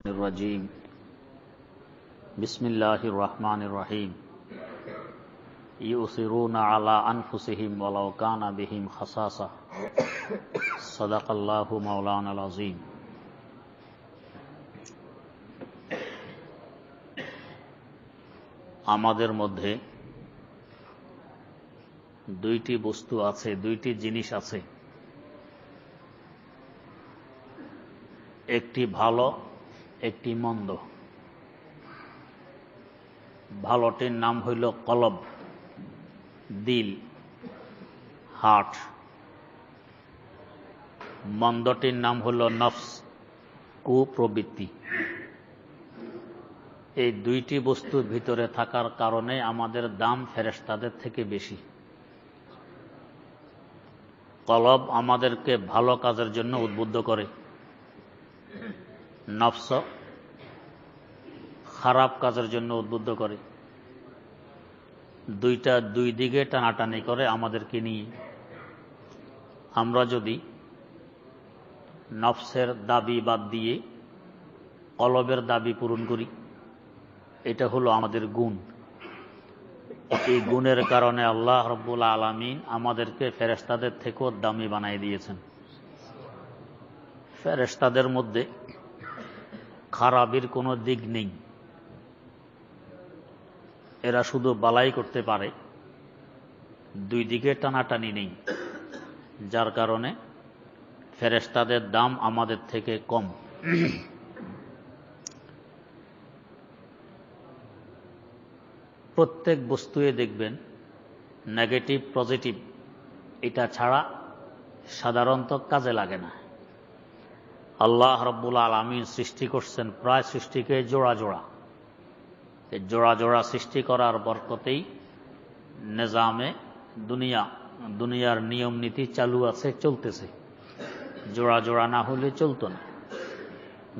الرجيم بسم الله الرحمن الرحيم يؤثرون على أنفسهم ولو كان بهم خصاصة صدق الله مولانا العظيم আমাদের মধ্যে দুইটি বস্তু আছে, দুইটি জিনিস আছে, একটি ভালো একটি মন্দ। ভালোটির নাম হইল কলব, দিল, হার্ট। মন্দটির নাম হইল নফস, কুপ্রবৃত্তি। এই দুইটি বস্তুর ভিতরে থাকার কারণে আমাদের দাম ফেরেশতাদের থেকে বেশি। কলব আমাদেরকে ভালো কাজের জন্য উদ্বুদ্ধ করে, নফস খারাপ কাজের জন্য উদ্বুদ্ধ করে। দুইটা দুই দিকে টানাটানি করে আমাদেরকে নিয়ে। আমরা যদি নফসের দাবি বাদ দিয়ে কলবের দাবি পূরণ করি, এটা হলো আমাদের গুণ। এই গুণের কারণে আল্লাহ রাব্বুল আলামিন আমাদেরকে ফেরেশতাদের থেকেও দামি বানাই দিয়েছেন। ফেরেশতাদের মধ্যে খারাপের কোনো দিক নেই, এরা শুধু বালাই করতে পারে, দুই দিকে টানাটানি নেই, যার কারণে ফেরেশতাদের দাম আমাদের থেকে কম। প্রত্যেক বস্তুয়ে দেখবেন নেগেটিভ পজিটিভ এটা ছাড়া সাধারণত কাজে লাগে না। আল্লাহ রাব্বুল আলামিন সৃষ্টি করছেন প্রায় সৃষ্টিকে জোড়া জোড়া। জোড়া জোড়া সৃষ্টি করার বরকতেই নিজামে দুনিয়ার নিয়ম নীতি চালু আছে, চলতেছে। জোড়া জোড়া না হলে চলতো না।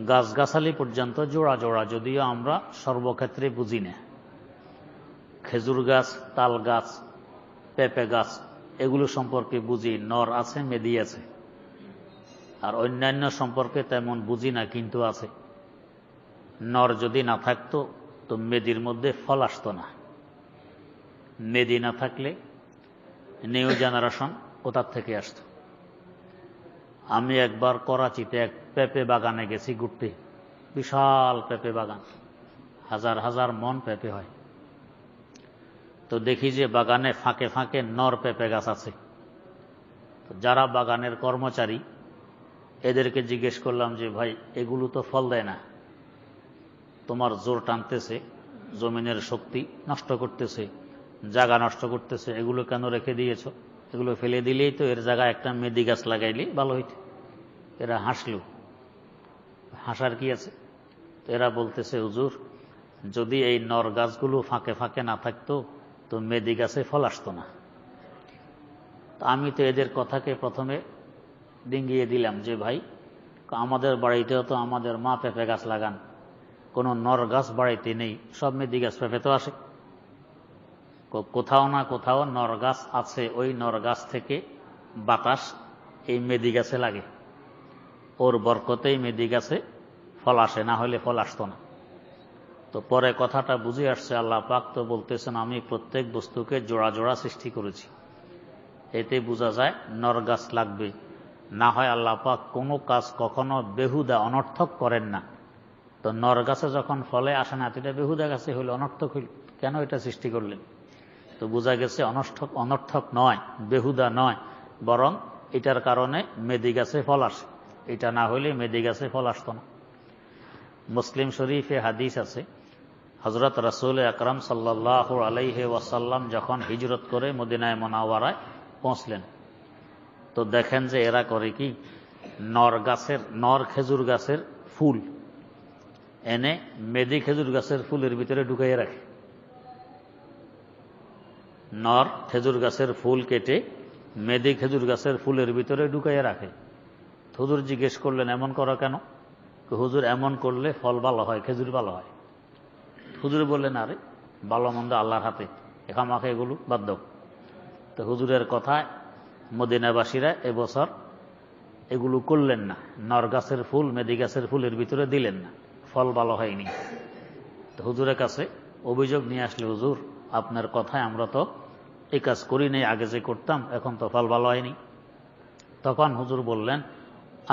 গাছগাছালি পর্যন্ত জোড়া জোড়া, যদিও আমরা সর্বক্ষেত্রে বুঝি না। খেজুর গাছ, তাল গাছ, পেঁপে গাছ এগুলো সম্পর্কে বুঝি, নর আছে মেদি আছে। আর অন্যান্য সম্পর্কে তেমন বুঝি না, কিন্তু আছে। নর যদি না থাকতো তো মেদির মধ্যে ফল আসতো না। মেদি না থাকলে নিউ জেনারেশন কোথার থেকে আসতো? আমি একবার করাচিতে এক পেঁপে বাগানে গেছি ঘুরতে। বিশাল পেঁপে বাগান, হাজার হাজার মন পেঁপে হয়। তো দেখি যে বাগানে ফাঁকে ফাঁকে নর পেঁপে গাছ আছে। যারা বাগানের কর্মচারী এদেরকে জিজ্ঞেস করলাম যে ভাই, এগুলো তো ফল দেয় না, তোমার জোর টানতেছে, জমিনের শক্তি নষ্ট করতেছে, জায়গা নষ্ট করতেছে, এগুলো কেন রেখে দিয়েছ? এগুলো ফেলে দিলেই তো এর জায়গায় একটা মেদি গাছ লাগাইলে ভালো হইত। এরা হাসলো। হাসার কি আছে? এরা বলতেছে, হুজুর, যদি এই নর গাছগুলো ফাঁকে ফাঁকে না থাকতো তো মেদি গাছে ফল আসতো না। আমি তো এদের কথাকে প্রথমে ডিঙ্গিয়ে দিলাম যে ভাই, আমাদের বাড়িতেও তো আমাদের মা পেঁপে গাছ লাগান, কোনো নর গাছ বাড়িতে নেই, সব মেদি গাছ পেঁপে তো আসে। কোথাও না কোথাও নর গাছ আছে, ওই নর গাছ থেকে বাতাস এই মেদি গাছে লাগে, ওর বরকতেই মেদি গাছে ফল আসে, না হলে ফল আসতো না। তো পরে কথাটা বুঝে আসছে, আল্লাহ পাক তো বলতেছেন আমি প্রত্যেক বস্তুকে জোড়া জোড়া সৃষ্টি করেছি। এতে বোঝা যায় নর গাছ লাগবে। না হয় আল্লাহ পাক কোনো কাজ কখনো বেহুদা অনর্থক করেন না। তো নর গাছে যখন ফলে আসে না, এটা বেহুদা গাছে হইল, অনর্থক হইল, কেন এটা সৃষ্টি করলেন? তো বোঝা গেছে অনর্থক নয়, বেহুদা নয়, বরং এটার কারণে মেদি গাছে ফল আসে। এটা না হইলে মেদি গাছে ফল আসতো না। মুসলিম শরীফে হাদিস আছে, হযরত রাসূল আকরাম সাল্লাল্লাহু আলাইহি ওয়াসাল্লাম যখন হিজরত করে মদিনায়ে মুনাওয়ারায় পৌঁছলেন, তো দেখেন যে এরা করে কি, নর খেজুর গাছের ফুল এনে মেদি খেজুর গাছের ফুলের ভিতরে ঢুকাইয়ে রাখে। নর খেজুর গাছের ফুল কেটে মেদি খেজুর গাছের ফুলের ভিতরে ঢুকাইয়ে রাখে। হুজুর জিজ্ঞেস করলেন, এমন করো কেন? হুজুর, এমন করলে ফল ভালো হয়, খেজুর ভালো হয়। হুজুর বললেন, আরে ভালো মন্দ আল্লাহর হাতে, এখামাখা এগুলো বাদ দাও। তো হুজুরের কথায় মদিনাবাসীরা এবছর এগুলো করলেন না, নর গাছের ফুল মেদি গাছের ফুলের ভিতরে দিলেন না, ফল ভালো হয়নি। তো হুজুরের কাছে অভিযোগ নিয়ে আসলে, হুজুর আপনার কথায় আমরা তো এই কাজ করি নাই, আগে যে করতাম এখন তো ফল ভালো হয়নি। তখন হুজুর বললেন,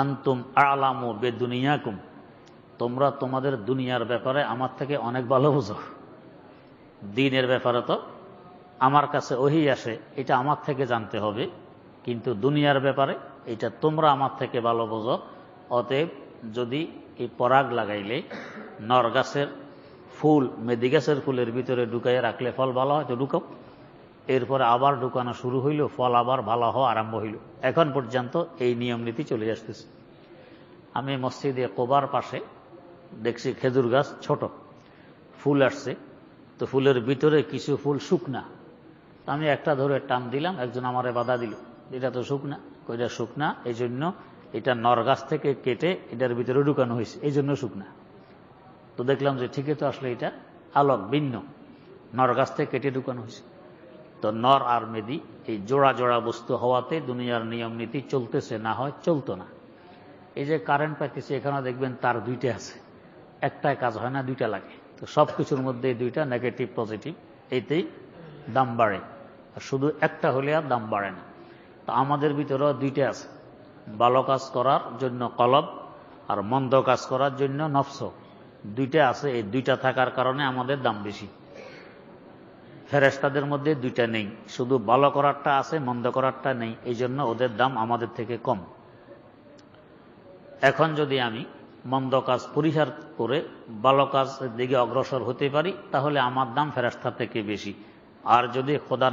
আনতুম আ'লামু বিদুনিয়াকুম, তোমরা তোমাদের দুনিয়ার ব্যাপারে আমার থেকে অনেক ভালো বুঝো। দ্বীনের ব্যাপারে তো আমার কাছে ওহী আসে, এটা আমার থেকে জানতে হবে, কিন্তু দুনিয়ার ব্যাপারে এটা তোমরা আমার থেকে ভালো বোঝো। অতএব যদি এই পরাগ লাগাইলে নর গাছের ফুল মেদি গাছের ফুলের ভিতরে ঢুকাইয়া রাখলে ফল ভালো হয়, তো ঢুকাও। এরপরে আবার ঢুকানো শুরু হইল, ফল আবার ভালো হওয়া আরম্ভ হইল। এখন পর্যন্ত এই নিয়ম নীতি চলে আসতেছে। আমি মসজিদে কোবার পাশে দেখছি খেজুর গাছ, ছোট ফুল আসছে, তো ফুলের ভিতরে কিছু ফুল শুকনা। আমি একটা ধরে টান দিলাম, একজন আমারে বাধা দিল, এটা তো শুকনা। কইটা শুকনা এই জন্য এটা নর গাছ থেকে কেটে এটার ভিতরে ঢুকানো হয়েছে, এই জন্য শুকনা। তো দেখলাম যে ঠিকই তো, আসলে এটা আলোক ভিন্ন, নর গাছ থেকে কেটে ঢুকানো হয়েছে। তো নর আর মেদি এই জোড়া জোড়া বস্তু হওয়াতে দুনিয়ার নিয়ম নীতি চলতেছে, না হয় চলতো না। এই যে কারেন্ট পাইতেছে, এখানে দেখবেন তার দুইটা আছে, একটাই কাজ হয় না, দুইটা লাগে। তো সব কিছুর মধ্যে দুইটা, নেগেটিভ পজিটিভ, এইতেই দাম বাড়ে। আর শুধু একটা হলে আর দাম বাড়ে না। তো আমাদের ভিতরেও দুইটা আছে, ভালো কাজ করার জন্য কলব আর মন্দ কাজ করার জন্য নফস, দুইটা আছে। এই দুইটা থাকার কারণে আমাদের দাম বেশি। ফেরেশতাদের মধ্যে দুইটা নেই, শুধু ভালো করারটা আছে, মন্দ করারটা নেই, এই জন্য ওদের দাম আমাদের থেকে কম। এখন যদি আমি মন্দ কাজ পরিহার করে ভালো কাজের দিকে অগ্রসর হতে পারি, তাহলে আমার দাম ফেরেশতার থেকে বেশি। আর যদি খোদা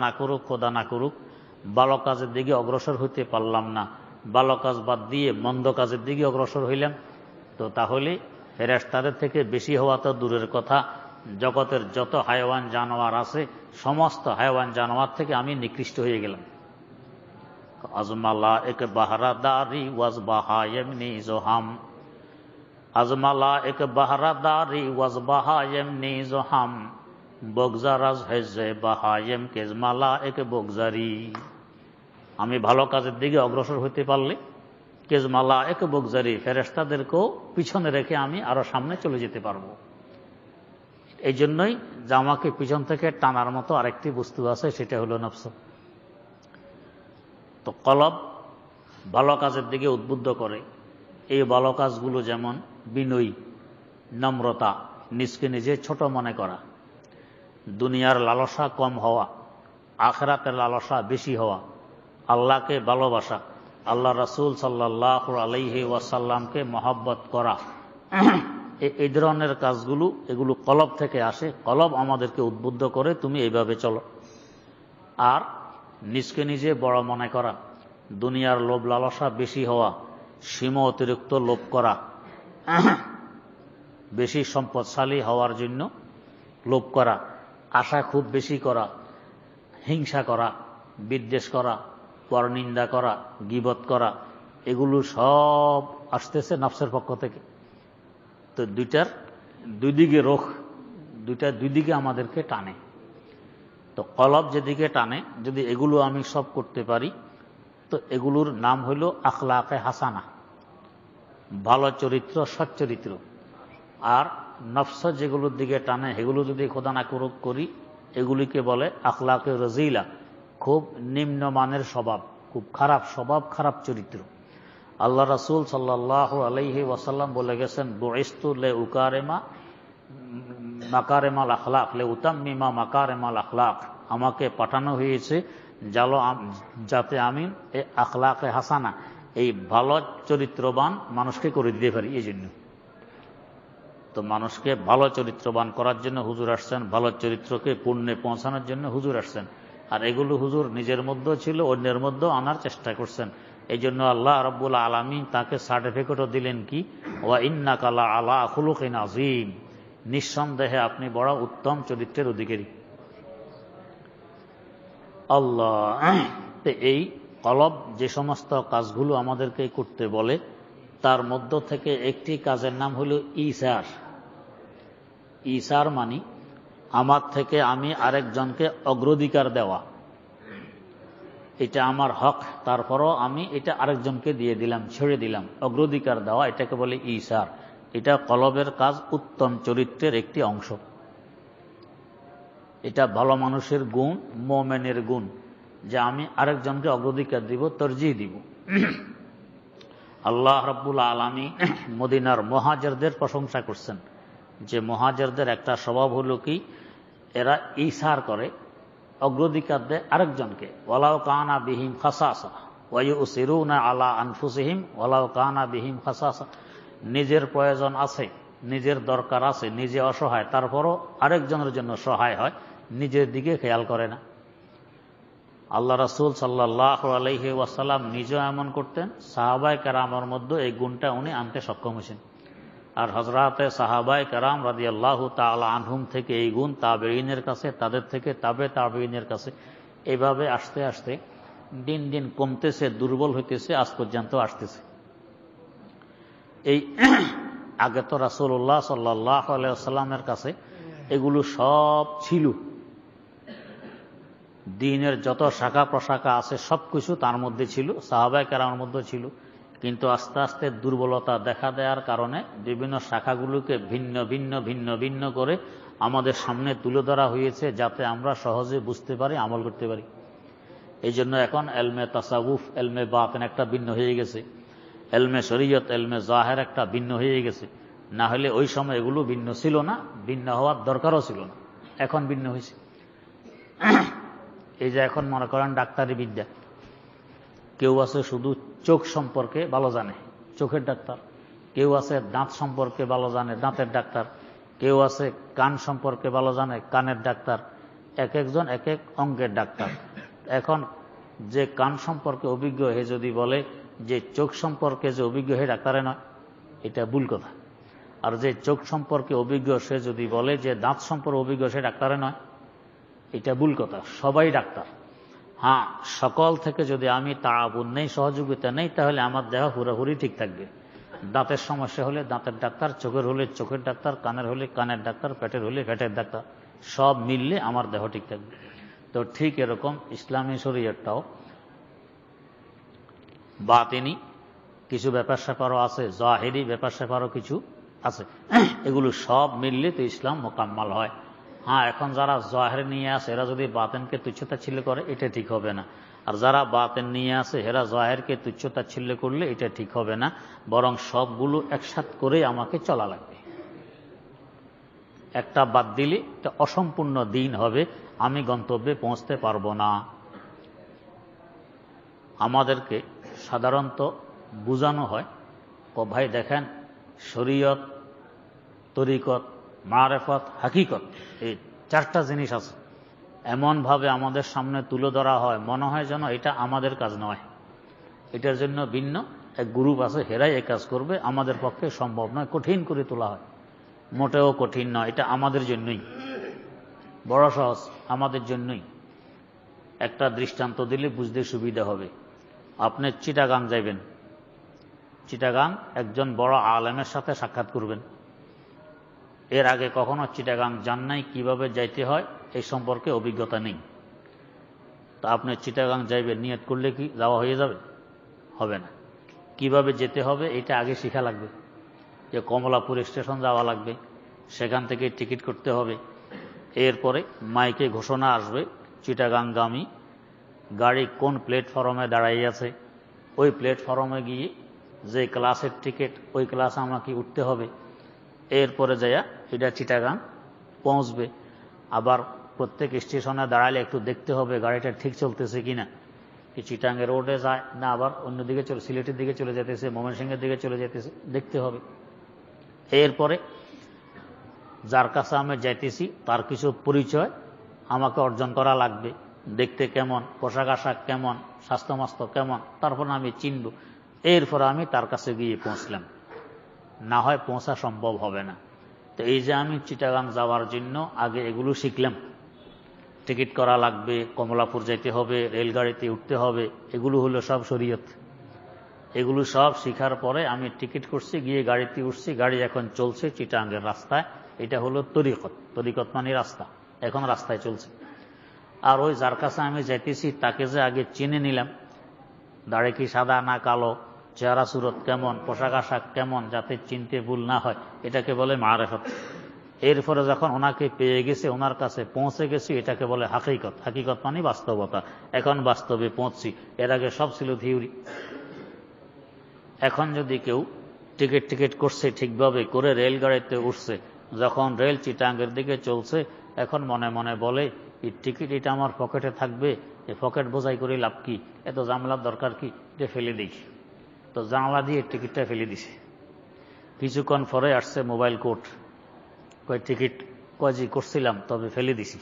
না করুক ভালো কাজের দিকে অগ্রসর হতে পারলাম না, ভালো কাজ বাদ দিয়ে মন্দ কাজের দিকে অগ্রসর হইলাম, তো তাহলে ফেরেশতাদের থেকে বেশি হওয়া তো দূরের কথা, জগতের যত হায়াওয়ান জানোয়ার আছে সমস্ত হায়াওয়ান জানোয়ার থেকে আমি নিকৃষ্ট হয়ে গেলাম। আজমালা এক বাহারাদারি ওয়াজ বাহায়েমনি জোহাম, আজমালা এক বাহারাদারি ওয়াজ বাহায়েমনি জোহাম, বগজারাজ হেজে বাহায়েম কেজমালা এক বগজারি। আমি ভালো কাজের দিকে অগ্রসর হতে পারলে কেজমালা এক বগজারি, ফেরেশতাদেরকেও পিছনে রেখে আমি আরো সামনে চলে যেতে পারবো। এই জন্যই যে আমাকে পিছন থেকে টানার মতো আরেকটি বস্তু আছে, সেটা হলো নফস। তো কলব ভালো কাজের দিকে উদ্বুদ্ধ করে। এই ভালো কাজগুলো যেমন বিনয়ী, নম্রতা, নিজকে নিজে ছোট মনে করা, দুনিয়ার লালসা কম হওয়া, আখিরাতের লালসা বেশি হওয়া, আল্লাহকে ভালোবাসা, আল্লাহ রাসূল সাল্লাল্লাহু আলাইহি ওয়াসাল্লামকে মহব্বত করা, এই ধরনের কাজগুলো এগুলো কলব থেকে আসে। কলব আমাদেরকে উদ্বুদ্ধ করে, তুমি এইভাবে চলো। আর নিজকে নিজে বড় মনে করা, দুনিয়ার লোভ লালসা বেশি হওয়া, সীমা অতিরিক্ত লোভ করা, বেশি সম্পদশালী হওয়ার জন্য লোভ করা, আশা খুব বেশি করা, হিংসা করা, বিদ্বেষ করা, পরনিন্দা করা, গীবত করা, এগুলো সব আসতেছে নফসের পক্ষ থেকে। তো দুইটার দুই দিকে রোখ, দুই দিকে আমাদেরকে টানে। তো কলব যেদিকে টানে, যদি এগুলো আমি সব করতে পারি, তো এগুলোর নাম হইল আখলাকে হাসানা, ভালো চরিত্র, সচ্চরিত্র। আর নফস যেগুলোর দিকে টানে, এগুলো যদি খোদা না করি, এগুলিকে বলে আখলাকে রজিলা, খুব নিম্নমানের স্বভাব, খুব খারাপ স্বভাব, খারাপ চরিত্র। আল্লাহ রাসূল সাল্লাল্লাহু আলাইহি ওয়াসাল্লাম বলে গেছেন, বুইসতু লিউকারিমা মাকারিমাল আখলাক লিউতাম্মিমা মাকারিমাল আখলাক, আমাকে পাঠানো হয়েছে যাতে আমি এই আখলাকে হাসানা, এই ভালো চরিত্রবান মানুষকে করে দিতে পারি। এই জন্য তো মানুষকে ভালো চরিত্রবান করার জন্য হুজুর আসছেন, ভালো চরিত্রকে পুণ্যে পৌঁছানোর জন্য হুজুর আসছেন। আর এগুলো হুজুর নিজের মধ্যেও ছিল, অন্যের মধ্যেও আনার চেষ্টা করছেন। এই জন্য আল্লাহ রাব্বুল আলামিন তাকে সার্টিফিকেটও দিলেন কি, ওয়া ইন্নাকা লা আলা খুলুকিন আযীম, নিঃসন্দেহে আপনি বড় উত্তম চরিত্রের অধিকারী। আল্লাহ, এই কলব যে সমস্ত কাজগুলো আমাদেরকে করতে বলে, তার মধ্য থেকে একটি কাজের নাম হলো ঈসার। ঈসার মানে আমার থেকে আমি আরেকজনকে অগ্রাধিকার দেওয়া, এটা আমার হক, তারপরও আমি এটা আরেকজনকে দিয়ে দিলাম, ছেড়ে দিলাম, অগ্রাধিকার দেওয়া, এটাকে বলে ঈসার। এটা কলবের কাজ, উত্তম চরিত্রের একটি অংশ। এটা ভালো মানুষের গুণ, মুমিনের গুণ, যে আমি আরেকজনকে অগ্রাধিকার দিব, তরজিহ দিব। আল্লাহ রাব্বুল আলামিন মদিনার মুহাজিরদের প্রশংসা করছেন যে মুহাজিরদের একটা স্বভাব হলো কি, এরা ইসার করে, অগ্রাধিকার দেয় আরেকজনকে। ওয়ালাউ কানা বিহিম খাসাসা ওয়া ইউসিরুনা আলা আনফুসিহিম ওয়ালাউ কানা বিহিম খাসাসা। নিজের প্রয়োজন আছে, নিজের দরকার আছে, নিজে অসহায়, তারপরও আরেকজনের জন্য সহায় হয়, নিজের দিকে খেয়াল করে না। আল্লাহ রাসূল সাল্লাল্লাহু আলাইহি ওয়াসাল্লাম নিজেও এমন করতেন, সাহাবায়ে কেরামের মধ্যে এই গুণটা উনি আনতে সক্ষম হয়েছেন। আর হযরতে সাহাবায়ে কেরাম রাদিয়াল্লাহু তাআলা আনহুম থেকে এই গুণ তাবেঈনের কাছে, তাদের থেকে তাবেঈনের কাছে, এভাবে আস্তে আস্তে দিন দিন কমতেছে, দুর্বল হইতেছে, আজ পর্যন্ত আসতেছে। এই আগে তো রাসূলুল্লাহ সাল্লাল্লাহু আলাইহি ওয়াসাল্লামের কাছে এগুলো সব ছিল, দ্বীনের যত শাখা প্রশাখা আছে সবকিছু তার মধ্যে ছিল, সাহাবায়ে কেরামের মধ্যে ছিল। কিন্তু আস্তে আস্তে দুর্বলতা দেখা দেওয়ার কারণে বিভিন্ন শাখাগুলোকে ভিন্ন ভিন্ন ভিন্ন ভিন্ন করে আমাদের সামনে তুলে ধরা হয়েছে, যাতে আমরা সহজে বুঝতে পারি, আমল করতে পারি। এই জন্য এখন এলমে তাসাউফ, এলমে বাতিন একটা ভিন্ন হয়ে গেছে, এলমে শরীয়ত, এলমে জাহের একটা ভিন্ন হয়ে গেছে। না হলে ওই সময় এগুলো ভিন্ন ছিল না, ভিন্ন হওয়ার দরকারও ছিল না, এখন ভিন্ন হয়েছে। এই যে এখন মনে করেন ডাক্তারি বিদ্যা, কেউ আছে শুধু চোখ সম্পর্কে ভালো জানে, চোখের ডাক্তার। কেউ আছে দাঁত সম্পর্কে ভালো জানে, দাঁতের ডাক্তার। কেউ আছে কান সম্পর্কে ভালো জানে, কানের ডাক্তার। এক একজন এক এক অঙ্গের ডাক্তার। এখন যে কান সম্পর্কে অভিজ্ঞ, হে যদি বলে যে চোখ সম্পর্কে যে অভিজ্ঞ, হে ডাক্তারে নয়, এটা ভুল কথা। আর যে চোখ সম্পর্কে অভিজ্ঞ সে যদি বলে যে দাঁত সম্পর্কে অভিজ্ঞ, সে ডাক্তারে নয়, এটা ভুল কথা। সবাই ডাক্তার। হ্যাঁ, সকল থেকে যদি আমি তাআবুন নেই, সহযোগিতা নেই, তাহলে আমার দেহ পুরোপুরি ঠিক থাকবে। দাঁতের সমস্যা হলে দাঁতের ডাক্তার, চোখের হলে চোখের ডাক্তার, কানের হলে কানের ডাক্তার, পেটের হলে পেটের ডাক্তার, সব মিললে আমার দেহ ঠিক থাকবে। তো ঠিক এরকম ইসলামী শরীয়তটাও বাতিনি কিছু ব্যাপার স্যাপারও আছে, জাহিরি ব্যাপার স্যাপারও কিছু আছে। এগুলো সব মিললে তো ইসলাম মোকাম্মাল হয়। হ্যাঁ, এখন যারা জাহের নিয়ে আসে এরা যদি বাতেনকে তুচ্ছতাচ্ছিল্য করে, এটা ঠিক হবে না। আর যারা বাতেন নিয়ে আসে এরা জাহেরকে তুচ্ছতাচ্ছিল্য করলে এটা ঠিক হবে না। বরং সবগুলো একসাথ করে আমাকে চলা লাগবে। একটা বাদ দিলে এটা অসম্পূর্ণ দিন হবে, আমি গন্তব্যে পৌঁছতে পারবো না। আমাদেরকে সাধারণত বোঝানো হয়, ভাই দেখেন, শরীয়ত, তরিকত, মারেফত, হাকিকত, এই চারটা জিনিস আছে। এমনভাবে আমাদের সামনে তুলে ধরা হয়, মনে হয় যেন এটা আমাদের কাজ নয়, এটার জন্য ভিন্ন এক গ্রুপ আছে, হেরাই এই কাজ করবে, আমাদের পক্ষে সম্ভব নয়, কঠিন করে তোলা হয়। মোটেও কঠিন নয়, এটা আমাদের জন্যই, বড় সহজ, আমাদের জন্যই। একটা দৃষ্টান্ত দিলে বুঝতে সুবিধা হবে। আপনি চিটাগাং যাইবেন, চিটাগাং একজন বড় আলেমের সাথে সাক্ষাৎ করবেন। এর আগে কখনো চিটাগাং যান নাই, কিভাবে যাইতে হয় এই সম্পর্কে অভিজ্ঞতা নেই। তা আপনি চিটাগাং যাইবেন, নিয়ত করলে কি যাওয়া হয়ে যাবে? হবে না। কিভাবে যেতে হবে এটা আগে শিখা লাগবে। যে কমলাপুর স্টেশন যাওয়া লাগবে, সেখান থেকে টিকিট করতে হবে। এরপরে মাইকে ঘোষণা আসবে চিটাগাংগামী গাড়ি কোন প্ল্যাটফর্মে দাঁড়াই আছে, ওই প্ল্যাটফর্মে গিয়ে যে ক্লাসের টিকিট, ওই ক্লাসে আমাকে উঠতে হবে। এরপরে যাইয়া এটা চিটাগাং পৌঁছবে। আবার প্রত্যেক স্টেশনে দাঁড়ালে একটু দেখতে হবে গাড়িটা ঠিক চলতেছে কিনা, কি চিটাগাং রোডে যায় না আবার অন্যদিকে চলে, সিলেটের দিকে চলে যেতেছে, ময়মনসিংহের দিকে চলে যেতেছে, দেখতে হবে। এরপরে যার কাছে আমি যাইতেছি তার কিছু পরিচয় আমাকে অর্জন করা লাগবে, দেখতে কেমন, পোশাক আশাক কেমন, স্বাস্থ্যমাস্ত কেমন, তারপর আমি চিনব। এরপরে আমি তার কাছে গিয়ে পৌঁছলাম, না হয় পৌঁছা সম্ভব হবে না। তো এই যে আমি চিটাগাং যাওয়ার জন্য আগে এগুলো শিখলাম, টিকিট করা লাগবে, কমলাপুর যাইতে হবে, রেলগাড়িতে উঠতে হবে, এগুলো হলো সব শরীয়ত। এগুলো সব শিখার পরে আমি টিকিট করছি, গিয়ে গাড়িতে উঠছি, গাড়ি এখন চলছে চিটাগাংয়ের রাস্তায়। এটা হলো তরিকত, তরিকত মানে রাস্তা, এখন রাস্তায় চলছে। আর ওই যার কাছে আমি যাইতেছি তাকে যে আগে চিনে নিলাম, দাড়ি কি সাদা না কালো, চেহারা সুরত কেমন, পোশাক আশাক কেমন, যাতে চিনতে ভুল না হয়, এটাকে বলে মারেফত। এরপরে যখন ওনাকে পেয়ে গেছে, ওনার কাছে পৌঁছে গেছি, এটাকে বলে হাকিকত। হাকিকত মানে বাস্তবতা। এখন বাস্তবে পৌঁছছি, এর আগে সব ছিল থিওরি। এখন যদি কেউ টিকিট করছে ঠিকভাবে করে, রেলগাড়িতে উঠছে, যখন রেল চিটাঙ্গের দিকে চলছে, এখন মনে মনে বলে এই টিকিট এটা আমার পকেটে থাকবে, এই পকেট বোঝাই করে লাভ কি, এত জানলার দরকার কি, এটা ফেলে দিই। তো জানলা দিয়ে টিকিটটা ফেলে দিছে। কিছুক্ষণ পরে আসছে মোবাইল কোর্ট, কয় টিকিট কয়জি করছিলাম, তবে ফেলে দিছি।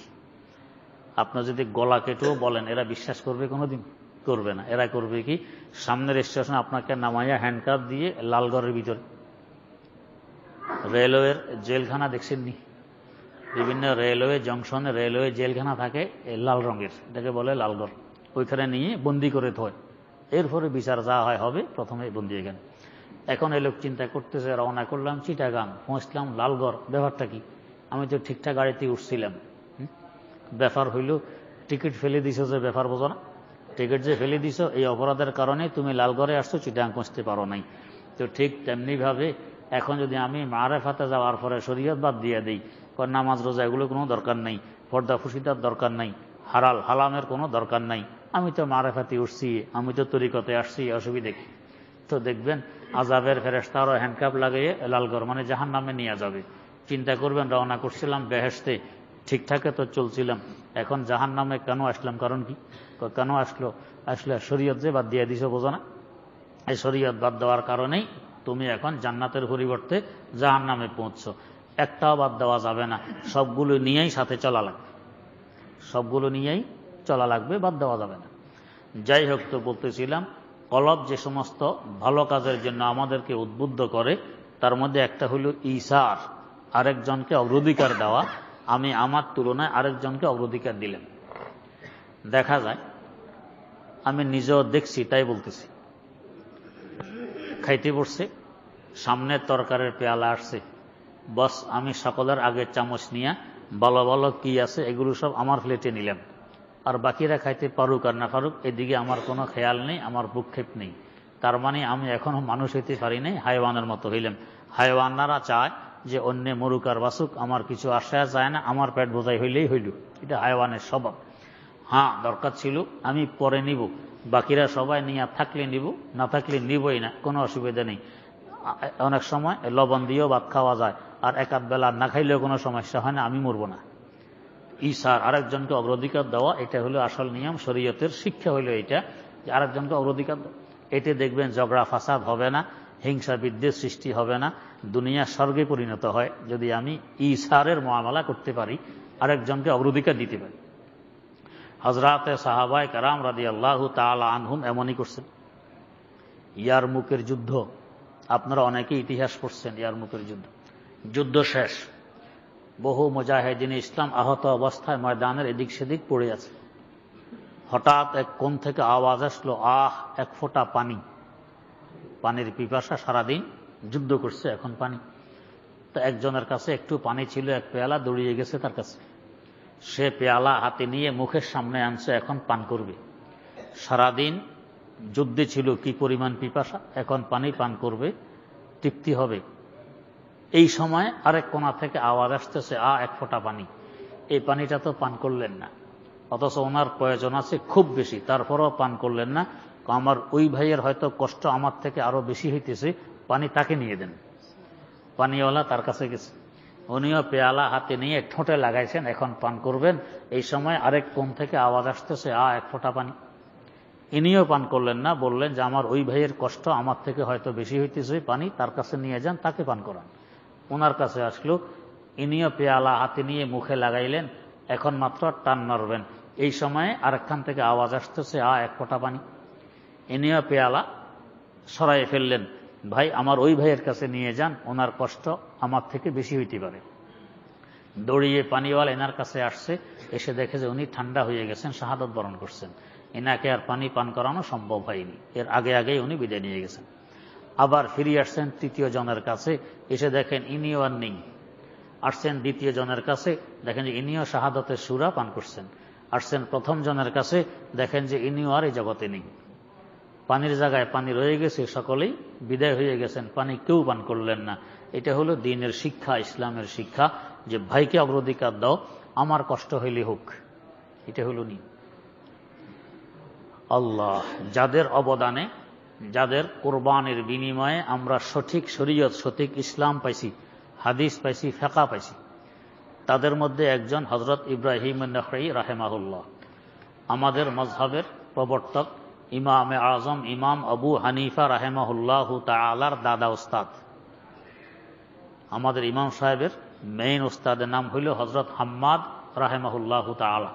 আপনার যদি গলা কেটেও বলেন, এরা বিশ্বাস করবে? কোনোদিন করবে না। এরা করবে কি, সামনের স্টেশনে আপনাকে নামাইয়া হ্যান্ডকাপ দিয়ে লালগড়ের ভিতরে, রেলওয়ের জেলখানা দেখছেননি? বিভিন্ন রেলওয়ে জংশনে রেলওয়ে জেলখানা থাকে লাল রঙের, এটাকে বলে লালগড়। ওইখানে নিয়ে বন্দি করে থয়, এরপরে বিচার যা হয় হবে, প্রথমে বন্দি এখানে। এখন এই লোক চিন্তা করতেছে, রওনা করলাম চিটাগাং, পৌঁছলাম লালগড়, ব্যাপারটা কি? আমি তো ঠিকঠাক গাড়িতে উঠছিলাম। ব্যাপার হইল টিকিট ফেলে দিছো, যে ব্যাপার বোঝো না? টিকিট যে ফেলে দিছো, এই অপরাধের কারণে তুমি লালগড়ে আসছো, চিটাগাং পৌঁছতে পারো নাই। তো ঠিক তেমনিভাবে এখন যদি আমি মারেফাতে যাওয়ার পরে শরীয়ত বাদ দিয়ে দিই, নামাজ রোজা এগুলো কোনো দরকার নাই, পর্দা ফুসিদার দরকার নাই, হালাল হালামের কোনো দরকার নাই, আমি তো মারেফাতে উঠছি, আমি তো তরিকতে আসছি, অসুবিধে কি? তো দেখবেন আযাবের ফেরেশতারা হ্যান্ডকাপ লাগিয়ে লালগড় মানে জাহান্নামে নিয়ে যাবে। চিন্তা করবেন, রওনা করছিলাম বেহেশতে, ঠিকঠাকে তো চলছিলাম, এখন জাহান্নামে কেন আসলাম? কারণ কি? কেন আসলে শরীয়ত যে বাদ দিয়ে দিছো, বোঝো না? এই শরীয়ত বাদ দেওয়ার কারণেই তুমি এখন জান্নাতের পরিবর্তে জাহান্নামে পৌঁছছো। একটাও বাদ দেওয়া যাবে না, সবগুলো নিয়েই সাথে চলা লাগবে, সবগুলো নিয়েই চলা লাগবে, বাদ দেওয়া যাবে না। যাই হোক, তো বলতেছিলাম, কলব যে সমস্ত ভালো কাজের জন্য আমাদেরকে উদ্বুদ্ধ করে, তার মধ্যে একটা হলো ঈসার, আরেকজনকে অগ্রাধিকার দেওয়া। আমি আমার তুলনায় আরেকজনকে অগ্রাধিকার দিলাম। দেখা যায়, আমি নিজেও দেখছি, তাই বলতেছি, খাইতে বসছে, সামনে তরকারির পেয়ালা আসছে, বস আমি সকলের আগে চামচ নিয়ে ভালো ভালো কি আছে এগুলো সব আমার প্লেটে নিলাম, আর বাকিরা খাইতে পারুক আর না পারুক, এদিকে আমার কোনো খেয়াল নেই, আমার ভ্রুক্ষেপ নেই। তার মানে আমি এখনো মানুষ হইতে পারি নাই, হাইওয়ানের মতো হইলাম। হাইওয়ানরা চায় যে অন্য মরুক আর বাসুক, আমার কিছু আশা যায় না, আমার পেট বোঝাই হইলেই হইল, এটা হাইওয়ানের স্বভাব। হ্যাঁ, দরকার ছিল আমি পরে নিব, বাকিরা সবাই নিয়ে থাকলে নিব, না থাকলে নিবই না, কোনো অসুবিধা নেই। অনেক সময় লবণ দিয়েও ভাত খাওয়া যায়, আর একাধ বেলা না খাইলেও কোনো সমস্যা হয় না, আমি মরবো না। ঈসার আরেকজনকে অগ্রাধিকার দেওয়া, এটা হলো আসল নিয়ম, শরীয়তের শিক্ষা হলো এটা, যে আরেকজনকে অগ্রাধিকার দেওয়া। এতে দেখবেন ঝগড়া ফাসাদ হবে না, হিংসা বিদ্বেষ সৃষ্টি হবে না, দুনিয়া স্বর্গে পরিণত হয় যদি আমি ঈসারের মুআমালা করতে পারি, আরেকজনকে অগ্রাধিকার দিতে পারি। হযরতে সাহাবায়ে কেরাম রাদিয়াল্লাহু তাআলা আনহুম এমনই করছেন। ইয়ারমুকের যুদ্ধ, আপনারা অনেকে ইতিহাস পড়ছেন। ইয়ারমুকের যুদ্ধ শেষ, বহু মুজাহিদিন ইসলাম আহত অবস্থায় ময়দানের এদিক সেদিক পড়ে আছে। হঠাৎ এক কোণ থেকে আওয়াজ আসলো, আহ, এক ফোঁটা পানি। পানির পিপাসা, সারাদিন যুদ্ধ করছে, এখন পানি। তো একজনের কাছে একটু পানি ছিল, এক পেয়ালা, দৌড়িয়ে গেছে তার কাছে, সে পেয়ালা হাতে নিয়ে মুখের সামনে আনছে, এখন পান করবে। সারাদিন যুদ্ধে ছিল, কি পরিমাণ পিপাসা, এখন পানি পান করবে, তৃপ্তি হবে। এই সময় আরেক কোণা থেকে আওয়াজ আসতেছে, এক ফোঁটা পানি। এই পানিটা তো পান করলেন না, অথচ ওনার প্রয়োজন আছে খুব বেশি, তারপরেও পান করলেন না। আমার ওই ভাইয়ের হয়তো কষ্ট আমার থেকে আরো বেশি হইতেছে, পানি তাকে নিয়ে দেন। পানিওয়ালা তার কাছে গেছে, উনিও পেয়ালা হাতে নিয়ে ঠোঁটে লাগাইছেন, এখন পান করবেন। এই সময় আরেক কোণ থেকে আওয়াজ আসতেছে, এক ফোঁটা পানি। ইনিও পান করলেন না, বললেন যে আমার ওই ভাইয়ের কষ্ট আমার থেকে হয়তো বেশি হইতেছে, পানি তার কাছে নিয়ে যান, তাকে পান করান। ওনার কাছে আসলো, ইনিও পেয়ালা হাতে নিয়ে মুখে লাগাইলেন, এখন মাত্র টান মারবেন। এই সময়ে আরেকখান থেকে আওয়াজ আসতেছে, এক ফোঁটা পানি। ইনিও পেয়ালা সরাই ফেললেন, ভাই আমার ওই ভাইয়ের কাছে নিয়ে যান, ওনার কষ্ট আমার থেকে বেশি হইতে পারে। দৌড়িয়ে পানিওয়ালা এনার কাছে আসছে, এসে দেখে যে উনি ঠান্ডা হয়ে গেছেন, শাহাদাত বরণ করছেন। এনাকে আর পানি পান করানো সম্ভব হয়নি, এর আগেই উনি বিদায় নিয়ে গেছেন। আবার ফিরে আসছেন তৃতীয় জনের কাছে, এসে দেখেন ইনিও আর নেই। আসছেন দ্বিতীয় জনের কাছে, দেখেন যে ইনিও শাহাদাতের সূরা পান করছেন। আসছেন প্রথম জনের কাছে, দেখেন যে ইনিও আর এই জগতে নেই। পানির জায়গায় পানি রয়ে গেছে, সকলেই বিদায় হয়ে গেছেন, পানি কেউ পান করলেন না। এটা হলো দ্বীনের শিক্ষা, ইসলামের শিক্ষা, যে ভাইকে অগ্রাধিকার দাও, আমার কষ্ট হইলে হোক। এটা হলো নিয়ম। আল্লাহ যাদের অবদানে, যাদের কোরবানির বিনিময়ে আমরা সঠিক শরীয়ত, সঠিক ইসলাম পাইছি, হাদিস পাইছি, ফিকহ পাইছি, তাদের মধ্যে একজন হযরত ইব্রাহিম আন-নাখঈ রাহিমাহুল্লাহ, আমাদের মযহাবের প্রবর্তক ইমামে আযম ইমাম আবু হানিফা রাহিমাহুল্লাহু তাআলার দাদা উস্তাদ। আমাদের ইমাম সাহেবের মেইন উস্তাদের নাম হইল হযরত হাম্মাদ রাহিমাহুল্লাহু তাআলা,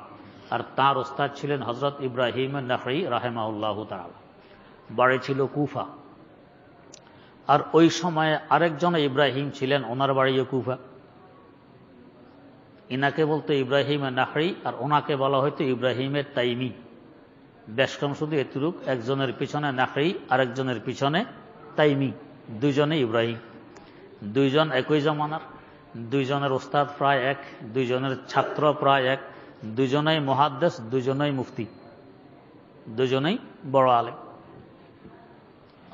আর তার উস্তাদ ছিলেন হযরত ইব্রাহিম আন-নাখঈ রাহিমাহুল্লাহু তাআলা। বাড়ি ছিল কুফা। আর ওই সময়ে আরেকজন ইব্রাহিম ছিলেন, ওনার বাড়িও কুফা। ইনাকে বলতো ইব্রাহিম আন-নাখঈ, আর ওনাকে বলা হয়তো ইব্রাহিমের তাইমি। ব্যস্কম শুধু এতটুক, একজনের পিছনে নাখঈ, আরেকজনের পিছনে তাইমি, দুইজনে ইব্রাহিম, দুইজন একই জমানার, দুইজনের ওস্তাদ প্রায় এক, দুইজনের ছাত্র প্রায় এক, দুইজনেই মুহাদ্দিস, দুইজনেই মুফতি, দুইজনেই বড় আলেম।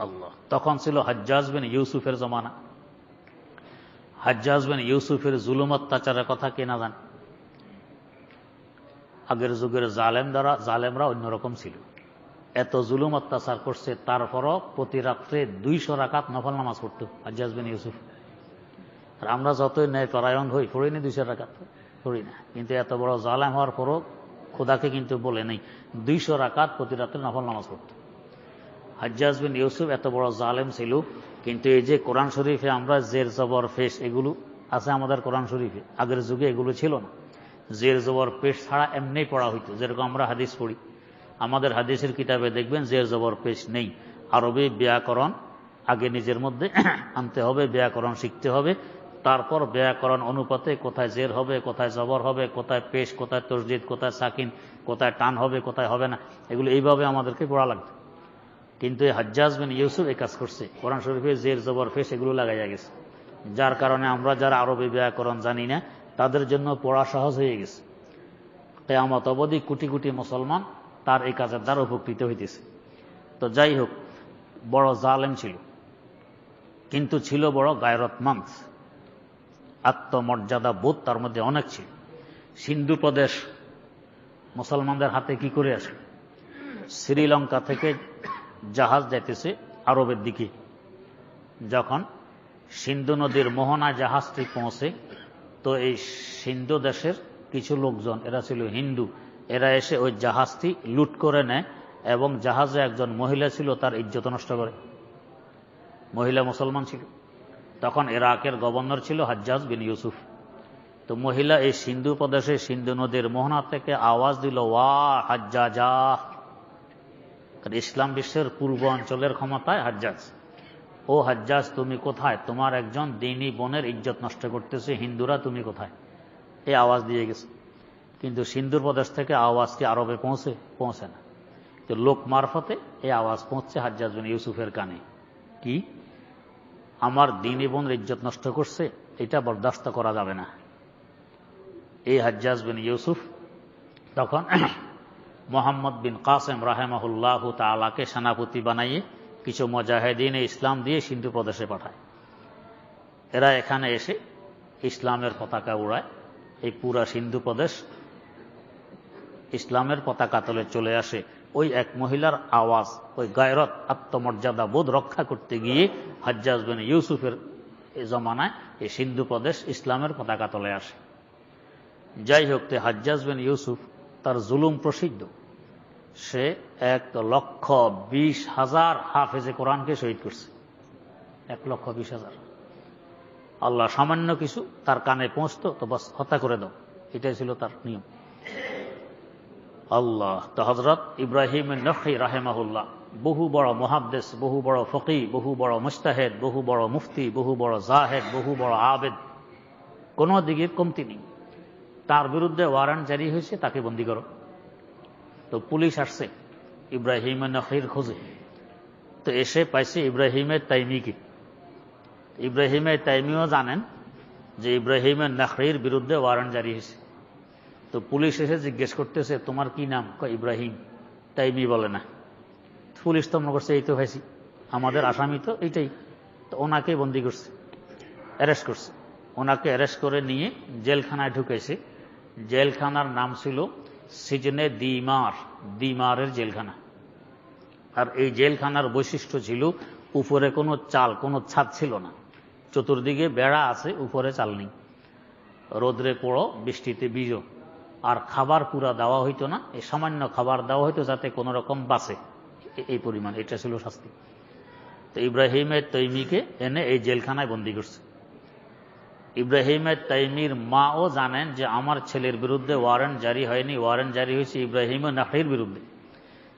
আল্লাহ, তখন ছিল হাজ্জাজ বিন ইউসুফের জমানা। হাজ্জাজ বিন ইউসুফের জুলুম অত্যাচারের কথা কে না জানে? আগের যুগের জালেমরা অন্যরকম ছিল, এত জুলুম অত্যাচার করছে, তারপরও প্রতি রাত্রে 200 রাকাত নফল নামাজ পড়তো হাজ্জাজ বিন ইউসুফ। আর আমরা যতই ন্যায় পরায়ণ হই, পড়ি না 200 রাকাত, পড়ি না। কিন্তু এত বড় জালেম হওয়ার পরও খোদাকে কিন্তু বলে নেই, 200 রাকাত প্রতি রাত্রে নফল নামাজ পড়তো। হাজ্জাজ বিন ইউসুফ এত বড় জালেম ছিল, কিন্তু এই যে কোরআন শরীফে আমরা জের জবর পেশ এগুলো আছে আমাদের কোরআন শরীফে, আগের যুগে এগুলো ছিল না। জের জবর পেশ ছাড়া এমনি পড়া হইতো, যেরকম আমরা হাদিস পড়ি। আমাদের হাদিসের কিতাবে দেখবেন জের জবর পেশ নেই। আরবি ব্যাকরণ আগে নিজের মধ্যে আনতে হবে, ব্যাকরণ শিখতে হবে, তারপর ব্যাকরণ অনুপাতে কোথায় জের হবে, কোথায় জবর হবে, কোথায় পেশ, কোথায় তসদিদ, কোথায় সাকিন, কোথায় টান হবে, কোথায় হবে না, এগুলো এইভাবে আমাদেরকে পড়া লাগতো। কিন্তু এই হাজ্জাজ বিন ইউসুফ এই কাজ করছে, কোরআন শরীফে জের জবর পেশ এগুলো লাগাইয়া গেছে, যার কারণে আমরা যারা আরবি ব্যাকরণ জানি না তাদের জন্য পড়া সহজ হয়ে গেছে। কিয়ামত অবধি কোটি কোটি মুসলমান তার এই কাজের দ্বারা উপকৃত হইতেছে। তো যাই হোক, বড় জালেম ছিল, কিন্তু ছিল বড় গায়রতমন্দ, আত্মমর্যাদা বোধ তার মধ্যে অনেক ছিল। সিন্ধু প্রদেশ মুসলমানদের হাতে কি করে আসে? শ্রীলঙ্কা থেকে জাহাজ যাইতেছে আরবের দিকে, যখন সিন্ধু নদীর মোহনায় জাহাজটি পৌঁছে, তো এই সিন্ধু দেশের কিছু লোকজন, এরা ছিল হিন্দু, এরা এসে ওই জাহাজটি লুট করে নেয়, এবং জাহাজে একজন মহিলা ছিল, তার ইজ্জত নষ্ট করে। মহিলা মুসলমান ছিল, তখন ইরাকের গভর্নর ছিল হাজ্জাজ বিন ইউসুফ। তো মহিলা এই সিন্ধু প্রদেশে সিন্ধু নদীর মোহনা থেকে আওয়াজ দিল, ওয়া হাজ্জাজা। ইসলাম বিশ্বের পূর্ব অঞ্চলের ক্ষমতায় হাজ্জাজ, ও হাজ্জাজ তুমি কোথায়? তোমার একজন দ্বীনী বোনের ইজ্জত নষ্ট করতেছে হিন্দুরা, তুমি কোথায়? এই আওয়াজ দিয়ে গেছে। কিন্তু সিন্ধুর প্রদেশ থেকে আওয়াজটি আরবে পৌঁছে না। তো লোক মারফতে এই আওয়াজ পৌঁছছে হাজ্জাজ বিন ইউসুফের কানে, কি আমার দ্বীনী বোনের ইজ্জত নষ্ট করছে, এটা বরদাস্ত করা যাবে না। এই হাজ্জাজ বিন ইউসুফ তখন মোহাম্মদ বিন কাসেম রাহিমাহুল্লাহু তাআলাকে সেনাপতি বানাইয়ে কিছু মুজাহিদিন ইসলাম দিয়ে সিন্ধু প্রদেশে পাঠায়। এরা এখানে এসে ইসলামের পতাকা উড়ায়, এই পুরা সিন্ধু প্রদেশ ইসলামের পতাকা তলে চলে আসে। ওই এক মহিলার আওয়াজ, ওই গায়রত, আত্মমর্যাদা বোধ রক্ষা করতে গিয়ে হাজ্জাজ বিন ইউসুফের এই জমানায় এই সিন্ধু প্রদেশ ইসলামের পতাকা তলে আসে। যাই হোক, হাজ্জাজ বিন ইউসুফ তার জুলুম প্রসিদ্ধ, সে 1,20,000 হাফেজে কোরআনকে শহীদ করছে। 1,20,000। আল্লাহ সামান্য কিছু তার কানে পৌঁছতো তো বাস হত্যা করে দাও, এটাই ছিল তার নিয়ম। আল্লাহ, তো হযরত ইব্রাহিম আন-নাখঈ রাহিমাহুল্লাহ বহু বড় মুহাদ্দিস, বহু বড় ফকিহ, বহু বড় মুজতাহিদ, বহু বড় মুফতি, বহু বড় জাহেদ, বহু বড় আবেদ, কোনো দিকে কমতি নেই। তার বিরুদ্ধে ওয়ারেন্ট জারি হয়েছে, তাকে বন্দী করো। তো পুলিশ আসছে ইব্রাহিম আন-নাখঈর খোঁজে, তো এসে পাইছে ইব্রাহিমের তাইমিকে। ইব্রাহিমের তাইমিও জানেন যে ইব্রাহিম আন-নাখঈর বিরুদ্ধে ওয়ারেন্ট জারি হয়েছে। তো পুলিশ এসে জিজ্ঞেস করতেছে, তোমার কি নাম? ইব্রাহিম। তাইমি বলে না। পুলিশ তো মনে করছে এই তো হয়েছি, আমাদের আসামি তো এইটাই, তো ওনাকে বন্দি করছে, অ্যারেস্ট করছে। ওনাকে অ্যারেস্ট করে নিয়ে জেলখানায় ঢুকেছে। জেলখানার নাম ছিল সিজনে দিমার, দিমারের জেলখানা। আর এই জেলখানার বৈশিষ্ট্য ছিল উপরে কোনো চাল, কোনো ছাদ ছিল না, চতুর্দিকে বেড়া আছে, উপরে চাল নেই, রোদ্রে পোড়ো, বৃষ্টিতে ভিজো। আর খাবার পুরা দেওয়া হইতো না, এই সামান্য খাবার দেওয়া হইতো যাতে কোনো রকম বাঁচে, এই পরিমাণ, এটা ছিল শাস্তি। তো ইব্রাহিমের তৈমিকে এনে এই জেলখানায় বন্দী করছে। ইব্রাহিমের তাইমির মাও জানেন যে আমার ছেলের বিরুদ্ধে ওয়ারেন্ট জারি হয়নি, ওয়ারেন্ট জারি হয়েছে ইব্রাহিম নাখির বিরুদ্ধে,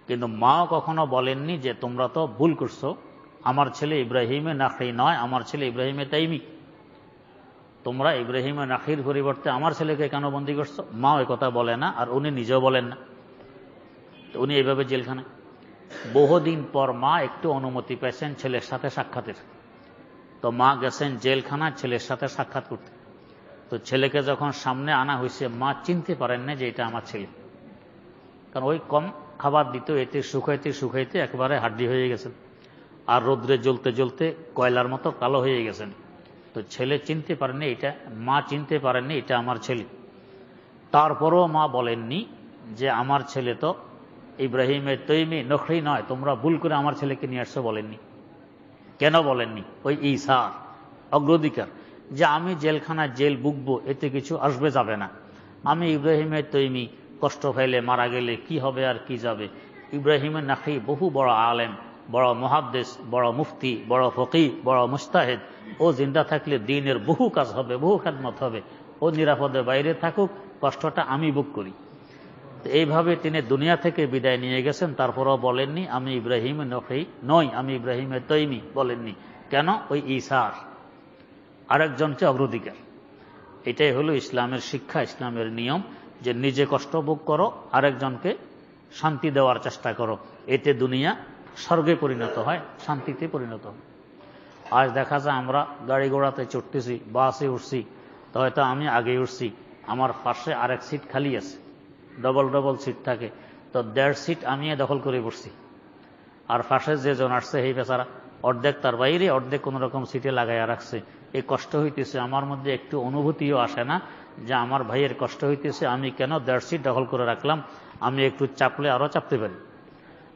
কিন্তু মাও কখনো বলেননি যে তোমরা তো ভুল করছো, আমার ছেলে ইব্রাহিমে নাখি নয়, আমার ছেলে ইব্রাহিমে তাইমি, তোমরা ইব্রাহিমে নাখির পরিবর্তে আমার ছেলেকে কেন বন্দী করছো? মাও এ কথা বলে না, আর উনি নিজেও বলেন না। তো উনি এইভাবে জেলখানায়। বহুদিন পর মা একটু অনুমতি পেয়েছেন ছেলের সাথে সাক্ষাতের, তো মা গেছেন জেলখানায় ছেলের সাথে সাক্ষাৎ করতে। তো ছেলেকে যখন সামনে আনা হয়েছে, মা চিনতে পারেন না যে এটা আমার ছেলে, কারণ ওই কম খাবার দিত, এতে শুকাইতে শুকাইতে একেবারে হাড্ডি হয়ে গেছেন, আর রোদ্রে জ্বলতে জ্বলতে কয়লার মতো কালো হয়ে গেছেন। তো ছেলে চিনতে পারেননি, এটা মা চিনতে পারেননি এটা আমার ছেলে। তারপরও মা বলেননি যে আমার ছেলে তো ইব্রাহিমের তৈমি নখরি নয়, তোমরা ভুল করে আমার ছেলেকে নিয়ে আসছো, বলেননি। কেন বলেননি? ওই ঈসার অগ্রাধিকার, যে আমি জেলখানায় জেল বুকবো, এতে কিছু আসবে যাবে না, আমি ইব্রাহিমের তৈমি কষ্ট পাইলে মারা গেলে কি হবে আর কি যাবে। ইব্রাহিমের নাখি বহু বড় আলেম, বড় মুহাদ্দিস, বড় মুফতি, বড় ফকি, বড় মুস্তাহিদ, ও জিন্দা থাকলে দ্বীনের বহু কাজ হবে, বহু খেদমত হবে, ও নিরাপদে বাইরে থাকুক, কষ্টটা আমি বুক করি। এইভাবে তিনি দুনিয়া থেকে বিদায় নিয়ে গেছেন। তারপরও বলেননি আমি ইব্রাহিম নখি নই, আমি ইব্রাহিমের তৈমি, বলেননি। কেন? ওই ঈসার আরেকজনকে অগ্রাধিকার। এটাই হলো ইসলামের শিক্ষা, ইসলামের নিয়ম, যে নিজে কষ্ট ভোগ করো, আরেকজনকে শান্তি দেওয়ার চেষ্টা করো, এতে দুনিয়া স্বর্গে পরিণত হয়, শান্তিতে পরিণত হয়। আজ দেখা যায় আমরা গাড়ি ঘোড়াতে চড়তেছি, বাসে উঠছি, তো হয়তো আমি আগে উঠছি, আমার পাশে আরেক সিট খালি আছে, ডবল ডবল সিট থাকে, তো 1.5 সিট আমি দখল করে বসছি, আর পাশে যে জন আসছে এই বেচারা অর্ধেক তার বাইরে, অর্ধেক কোনো রকম সিটে লাগাইয়া রাখছে। এই কষ্ট হইতেছে, আমার মধ্যে একটু অনুভূতিও আসে না যে আমার ভাইয়ের কষ্ট হইতেছে, আমি কেন 1.5 সিট দখল করে রাখলাম, আমি একটু চাপলে আরও চাপতে পারি।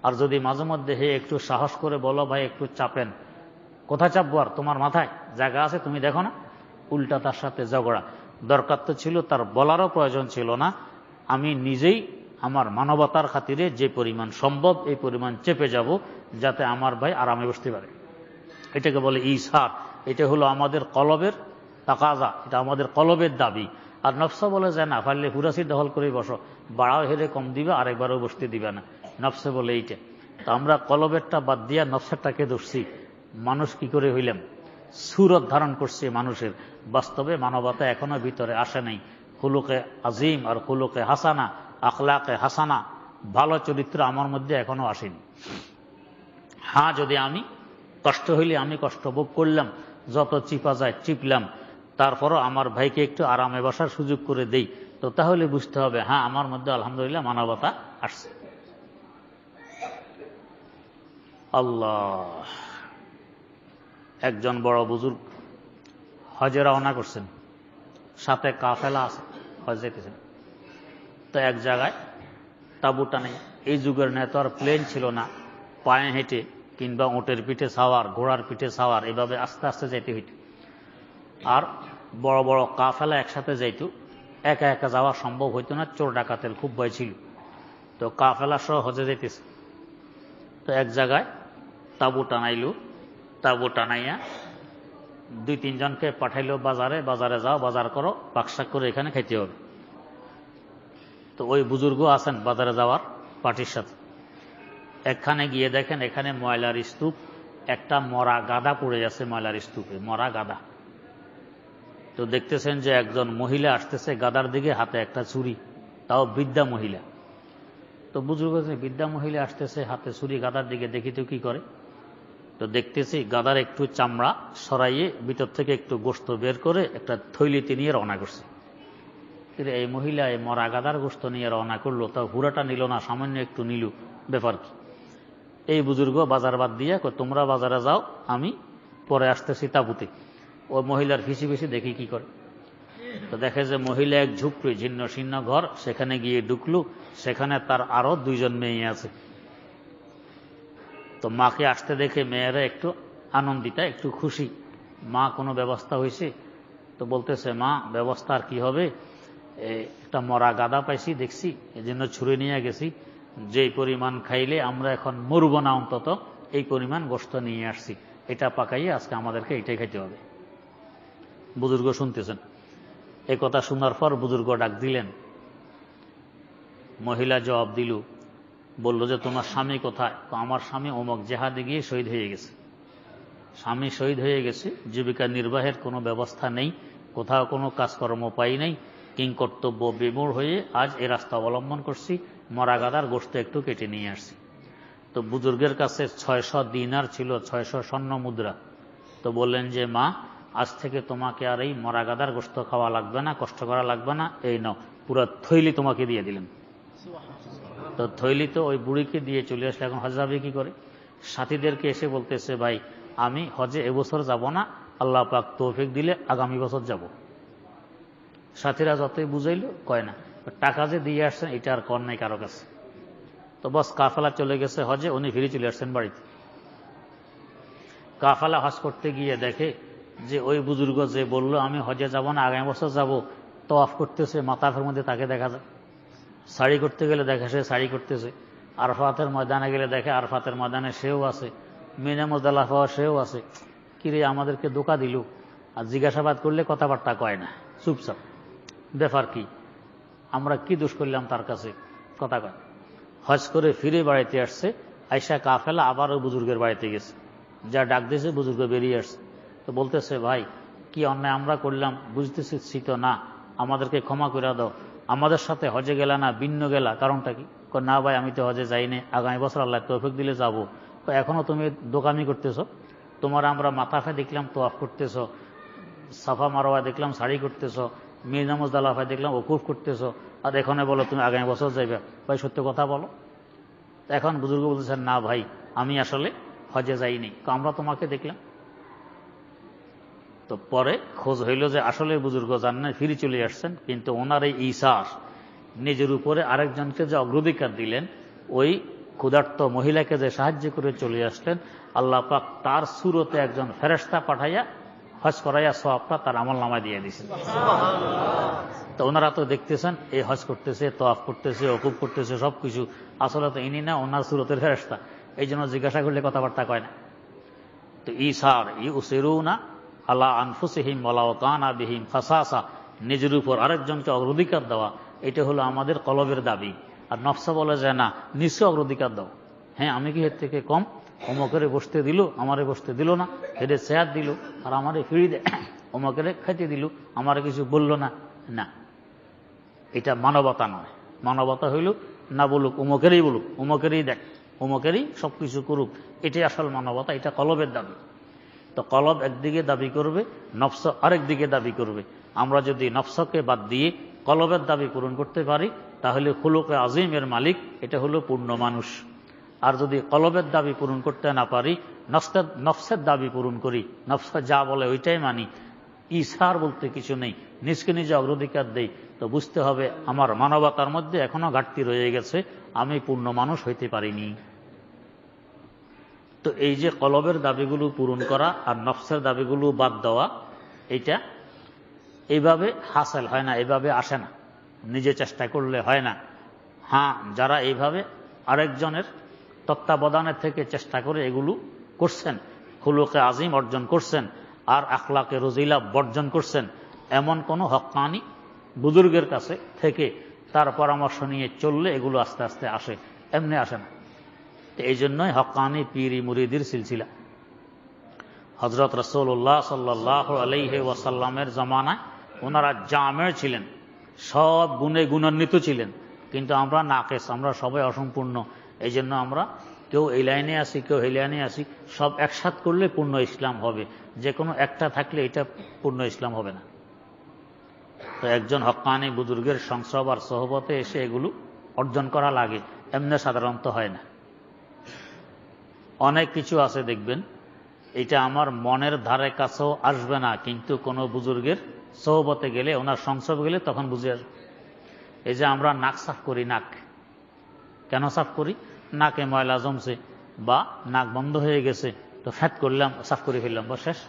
আর যদি মাঝে মধ্যে হে একটু সাহস করে বলো ভাই একটু চাপেন, কোথায় চাপবো, আর তোমার মাথায় জায়গা আছে, তুমি দেখো না, উল্টা তার সাথে ঝগড়া। দরকার তো ছিল, তার বলারও প্রয়োজন ছিল না, আমি নিজেই আমার মানবতার খাতিরে যে পরিমাণ সম্ভব এই পরিমাণ চেপে যাব, যাতে আমার ভাই আরামে বসতে পারে। এটাকে বলে ঈসার। এটা হলো আমাদের কলবের তাকাজা, এটা আমাদের কলবের দাবি। আর নফস বলে যায় না, পারলে পুরা সিট দখল করে বসো, বাড়াও হেরে কম দিবে, আরেকবারও বসতে দিবে না, নফসে বলে এইটা। তো আমরা কলবেরটা বাদ দিয়া নফসেরটাকে ধরছি। মানুষ কি করে হইলাম? সুরত ধারণ করছে মানুষের, বাস্তবে মানবতা এখনো ভিতরে আসে নাই। খুলুকে আজিম আর খুলুকে হাসানা, আখলাকে হাসানা, ভালো চরিত্র আমার মধ্যে এখনো আসেনি। হ্যাঁ, যদি আমি কষ্ট হইলে আমি কষ্ট ভোগ করলাম, যত চিপা যায় চিপলাম, তারপরও আমার ভাইকে একটু আরামে বসার সুযোগ করে দেই, তো তাহলে বুঝতে হবে হ্যাঁ আমার মধ্যে আলহামদুলিল্লাহ মানবতা আসছে। আল্লাহ, একজন বড় বুজুর্গ হজে রওনা করছেন, সাথে কাফেলা আছে, হজ যেতেছেন। তো এক জায়গায় তাঁবুটা নেই। এই যুগের নেই তো আর প্লেন ছিল না, পায়ে হেঁটে কিংবা উটের পিঠে সাওয়ার, ঘোড়ার পিঠে সাওয়ার, এভাবে আস্তে আস্তে যাইতে হইত। আর বড় বড় কাফেলা একসাথে যাইত, একা একা যাওয়া সম্ভব হইতো না, চোর ডাকাতের খুব ভয় ছিল। তো কাফেলা সহ হজে যাইতেছে। তো এক জায়গায় তাঁবু টানাইল, তাঁবু টানাইয়া 2-3 জনকে পাঠাইলো বাজারে, বাজারে যাও, বাজার করো, পাকশাক করে এখানে খাইতে হবে। তো ওই বুজুর্গ আছেন বাজারে যাওয়ার পার্টির সাথে। একখানে গিয়ে দেখেন এখানে ময়লার স্তূপ, একটা মরা গাদা পড়ে আছে ময়লার স্তূপে, মরা গাদা। তো দেখতেছেন যে একজন মহিলা আসতেছে গাদার দিকে, হাতে একটা ছুরি, তাও বৃদ্ধা মহিলা। তো বুজুর্গ বৃদ্ধা মহিলা আসতেছে, হাতে ছুরি, গাদার দিকে, দেখি তো কি করে। তো দেখতেছি গাদার একটু চামড়া সরাইয়ে ভিতর থেকে একটু গোশত বের করে একটা থৈলিতে নিয়ে রওনা করছে। এই মহিলা এই মরা গাদার গোশত নিয়ে রওনা করলো, তাও পুরাটা নিল না, সামান্য একটু নিল, ব্যাপার কি? এই বুজুর্গ বাজার বাদ দিয়ে তোমরা বাজারে যাও, আমি পরে আসতেছি তাঁবুতে। ও মহিলার ফিসি ফিসি দেখি কি করে। তো দেখে যে মহিলা এক ঝুপড়ি ছিন্ন ছিন্ন ঘর, সেখানে গিয়ে ঢুকলো, সেখানে তার আরো 2 জন মেয়ে আছে। তো মাকে আসতে দেখে মেয়েরা একটু আনন্দিতা, একটু খুশি, মা কোনো ব্যবস্থা হয়েছে। তো বলতেছে, মা ব্যবস্থা আর কি হবে, একটা মরা গাদা পাইছি দেখছি, এই জন্য ছুরি নিয়ে গেছি, যেই পরিমাণ খাইলে আমরা এখন মরব না, অন্তত এই পরিমাণ গোশত নিয়ে আসছি, এটা পাকাইয়ে আজকে আমাদেরকে এটাই খাইতে হবে। বুজুর্গ শুনতেছেন। এই কথা শোনার পর বুজুর্গ ডাক দিলেন। মহিলা জবাব দিল, বলল যে তোমার স্বামী কোথায়? তো আমার স্বামী অমুক জেহাদে গিয়ে শহীদ হয়ে গেছে। স্বামী শহীদ হয়ে গেছে, জীবিকা নির্বাহের কোনো ব্যবস্থা নেই, কোথাও কোনো কাজকর্ম পাই নাই, কিংকর্তব্য বিমূঢ় হয়ে আজ এই রাস্তা অবলম্বন করছি, মরা গাদার গোশত একটু কেটে নিয়ে আসছি। তো বুজুর্গের কাছে 600 দিনার ছিল, 600 স্বর্ণ মুদ্রা। তো বললেন যে, মা আজ থেকে তোমাকে আর এই মরা গাদার গোশত খাওয়া লাগবে না, কষ্ট করা লাগবে না, এই নাও পুরো থৈলি তোমাকে দিয়ে দিলেন। তো থৈলি তো ওই বুড়িকে দিয়ে চলে আসলে, এখন হজ যাবে কি করে? সাথীদেরকে এসে বলতেছে, ভাই আমি হজে এবছর যাব না, আল্লাহ পাক তৌফিক দিলে আগামী বছর যাব। সাথীরা যতই বুঝাইল কয় না, টাকা যে দিয়ে আসছেন এটা আর কর নাই কারো কাছে। তো বস কাফেলা চলে গেছে হজে, উনি ফিরে চলে আসছেন বাড়িতে। কাফেলা হজ করতে গিয়ে দেখে যে ওই বুজুর্গ যে বলল আমি হজে যাব না, আগামী বছর যাব, তওয়াফ করতেছে, মাতাফের মধ্যে তাকে দেখা যায়। শাড়ি করতে গেলে দেখে সে শাড়ি করতেছে, আরফাতের ময়দানে গেলে দেখে আরফাতের ময়দানে সেও আছে, মিনা মুজদালিফা সেও আছে। কিরে আমাদেরকে ধোঁকা দিল, আর জিজ্ঞাসাবাদ করলে কথাবার্তা কয় না, চুপচাপ। ব্যাপার কি, আমরা কি দোষ করলাম তার কাছে, কথা কয়। হজ করে ফিরে বাড়িতে আসছে, আয়সা কাফেলা আবারও বুজুর্গের বাড়িতে গেছে, যা ডাক দিয়েছে বুজুর্গ বেরিয়ে আসছে। তো বলতেছে, ভাই কি অন্যায় আমরা করলাম, বুঝতেছি তো না, আমাদেরকে ক্ষমা করে দাও, আমাদের সাথে হজে গেলা না, ভিন্ন গেলা, কারণটা কি? না ভাই আমি তো হজে যাইনি, আগামী বছর আল্লাহ তৌফিক দিলে যাবো। এখনো তুমি দোকামি করতেছ, তোমার আমরা মাতাফে দেখলাম তোয়াফ করতেছ, সাফা মারোয়া দেখলাম শাড়ি করতেছ, মিনা মুজদালিফায় দেখলাম ওকুফ করতেছ, আর এখানে বলো তুমি আগামী বছর যাইবে। ভাই সত্য কথা বলো। এখন বুজুর্গ বলতেছেন, না ভাই আমি আসলে হজে যাইনি, আমরা তোমাকে দেখলাম। তো পরে খোঁজ হইল যে আসলে বুজুর্গ যান না, ফিরে চলে আসছেন, কিন্তু ওনার এই ঈসাস, নিজের উপরে আরেকজনকে যে অগ্রাধিকার দিলেন, ওই ক্ষুধার্ত মহিলাকে যে সাহায্য করে চলে আসলেন, আল্লাহ পাক তার সুরতে একজন ফেরেশতা পাঠাইয়া হজ করাইয়া সওয়াবটা তার আমলনামায় দিয়ে দিয়েছেন। তো ওনারা তো দেখতেছেন এই হজ করতেছে, তওয়াফ করতেছে, ওকুফ করতেছে, সবকিছু, আসলে তো ইনি না, ওনার সুরতের ফেরেশতা, এই জন্য জিজ্ঞাসা করলে কথাবার্তা কয় না। তো ঈসার ইউসিরুনা আলা আনফুসিহিম ওয়ালাউ কানা বিহিম খাসাসা, নিজের উপর আরেকজনকে অগ্রাধিকার দেওয়া, এটা হলো আমাদের কলবের দাবি। আর নফসা বলে যায় না, নিশ্চয় অগ্রাধিকার দাও। হ্যাঁ আমি কি এর থেকে কম, অমকের বসতে দিল, আমারে বসতে দিল না, হেরে চেয়ার দিল, আর আমারে ফিরি দেয়, অমকের খাইতে দিল, আমারে কিছু বলল না। না, এটা মানবতা নয়। মানবতা হইল না বলুক, অমকেরই বলুক, অমকেরই দেখ, অমকেরই সবকিছু করুক, এটাই আসল মানবতা, এটা কলবের দাবি। তো কলব একদিকে দাবি করবে, নফস আরেক দিকে দাবি করবে। আমরা যদি নফসকে বাদ দিয়ে কলবের দাবি পূরণ করতে পারি, তাহলে খুলুকে আজিমের মালিক, এটা হলো পূর্ণ মানুষ। আর যদি কলবের দাবি পূরণ করতে না পারি, নফসের দাবি পূরণ করি, নফস যা বলে ওইটাই মানি, ইসার বলতে কিছু নেই, নিজকে নিজে অগ্রাধিকার দেই, তো বুঝতে হবে আমার মানবতার মধ্যে এখনো ঘাটতি রয়ে গেছে, আমি পূর্ণ মানুষ হইতে পারিনি। তো এই যে কলবের দাবিগুলো পূরণ করা আর নফসের দাবিগুলো বাদ দেওয়া, এটা এইভাবে হাসিল হয় না, এইভাবে আসে না, নিজে চেষ্টা করলে হয় না। হ্যাঁ, যারা এইভাবে আরেকজনের তত্ত্বাবধানের থেকে চেষ্টা করে এগুলো করছেন, খুলুকে আজিম অর্জন করছেন আর আখলাকে রজিলা বর্জন করছেন, এমন কোনো হক্কানি বুজুর্গের কাছে থেকে তার পরামর্শ নিয়ে চললে এগুলো আস্তে আস্তে আসে, এমনি আসে না। এই জন্যই হক্কানি পীরি মুরিদির সিলসিলা। হযরত রাসূলুল্লাহ সাল্লাল্লাহু আলাইহি ওয়াসাল্লামের জামানায় ওনারা জামের ছিলেন, সব গুণে গুণান্বিত ছিলেন, কিন্তু আমরা নাকেস, আমরা সবাই অসম্পূর্ণ। এই জন্য আমরা কেউ এই লাইনে আসি, কেউ এই লাইনে আসি, সব একসাথ করলে পূর্ণ ইসলাম হবে, যে কোনো একটা থাকলে এটা পূর্ণ ইসলাম হবে না। তো একজন হক্কানি বুজুর্গের সংসব আর সহবতে এসে এগুলো অর্জন করা লাগে, এমনি সাধারণত হয় না। অনেক কিছু আছে দেখবেন এটা আমার মনের ধারে কাছেও আসবে না, কিন্তু কোনো বুজুর্গের সোহবতে গেলে, ওনার সংসর্গে গেলে তখন বুঝে আসবে। এই যে আমরা নাক সাফ করি, নাক কেন সাফ করি? নাকে ময়লা জমছে বা নাক বন্ধ হয়ে গেছে, তো ফ্যাট করলাম, সাফ করে ফেললাম, বা শেষ।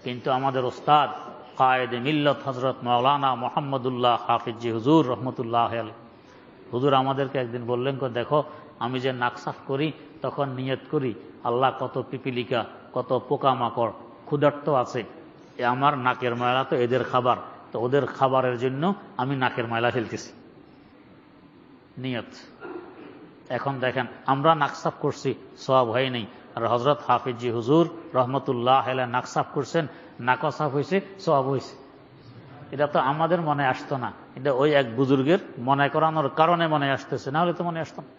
কিন্তু আমাদের ওস্তাদ কায়েদে মিল্লত হযরত মাওলানা মুহাম্মদুল্লাহ হাফিজি হুজুর রহমতুল্লাহ আলাইহি, হুজুর আমাদেরকে একদিন বললেন, দেখো আমি যে নাক সাফ করি তখন নিয়ত করি আল্লাহ কত পিপিলিকা, কত পোকামাকড় ক্ষুধার্ত আছে, আমার নাকের ময়লা তো এদের খাবার, তো ওদের খাবারের জন্য আমি নাকের ময়লা ফেলতেছি, নিয়ত। এখন দেখেন আমরা নাক সাফ করছি, সওয়াব হয় নাই, আর হযরত হাফিজি হুজুর রহমতুল্লাহ আলাইহি নাক সাফ করছেন, নাক সাফ হয়েছে, সওয়াব হয়েছে। এটা তো আমাদের মনে আসতো না, এটা ওই এক বুজুর্গের মনে করানোর কারণে মনে আসতেছে, না হলে তো মনে আসতো না।